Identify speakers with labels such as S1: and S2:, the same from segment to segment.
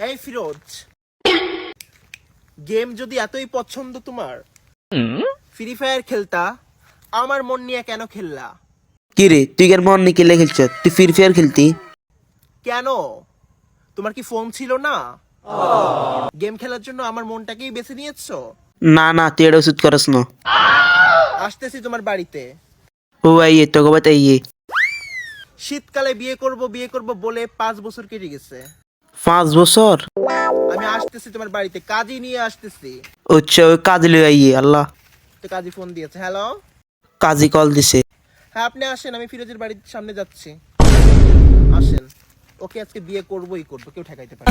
S1: এই ফিরোজ, গেম যদি এতই পছন্দ তোমার, ফ্রি ফায়ার খেলতা, আমার মন নিয়ে কেন খেললা?
S2: কি রে তুই এর মন নিয়ে খেলে খেলছ? তুই ফ্রি ফায়ার খেলতি?
S1: কেন? তোমার কি ফোন ছিল না? গেম খেলার জন্য আমার মনটাকেই বেছে নিয়েছো?
S2: না না, তুই এটা ওষুধ করস না।
S1: আসতেছি তোমার বাড়িতে।
S2: ও আইয়ে তো গবাত আইয়ে।
S1: শীতকালে বিয়ে করব বলে 5 বছর কেটে গেছে।
S2: 5 বছর?
S1: আমি আসতেছি তোমার বাড়িতে, কাজই নিয়ে আসতেছি।
S2: আচ্ছা ওই কাজ লই আইয়ে। আল্লাহ,
S1: তো কাজী ফোন দিয়েছে। হ্যালো,
S2: কাজী কল দিছে।
S1: হ্যাঁ আপনি আসেন, আমি ফিরোজের বাড়ির সামনে যাচ্ছি। আসেন, ওকে আজকে বিয়ে করবই করব, কেউ ঠেকাইতে পারে না।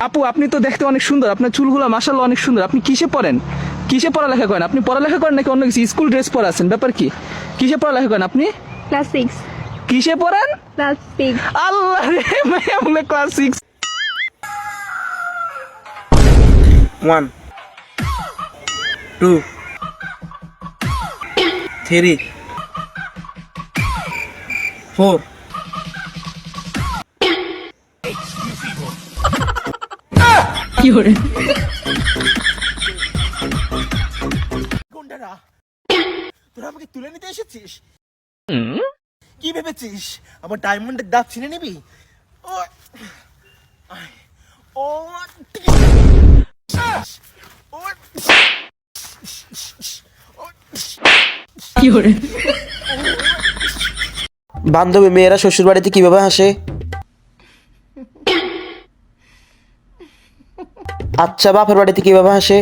S3: আপু, আপনি তো দেখতে অনেক সুন্দর, আপনার চুলগুলো মাশাআল্লাহ অনেক সুন্দর। আপনি কিসে পড়েন? কিসে পড়ালেখা করেন? আপনি পড়ালেখা করেন নাকি অন্য কিছু? স্কুল ড্রেস পরে আছেন, ব্যাপার কি? কিসে পড়ালেখা করেন আপনি?
S4: ক্লাস 6
S3: কিসে পড়েন?
S4: ক্লাস 6
S3: আল্লাহ রে, মাইয়া বলে ক্লাস 6।
S2: 1 2 3 4
S1: গুন্ডারা, তোরা আমাকে তুলে নিতে এসেছিস? কি ভেবেছিস আমার ডায়মন্ডের দাঁত ছিনে নিবি? ও ও
S2: বান্ধবী মেয়েরা শ্বশুর বাড়িতে কিভাবে হাসে? আচ্ছা বাপের বাড়িতে কিভাবে হাসে?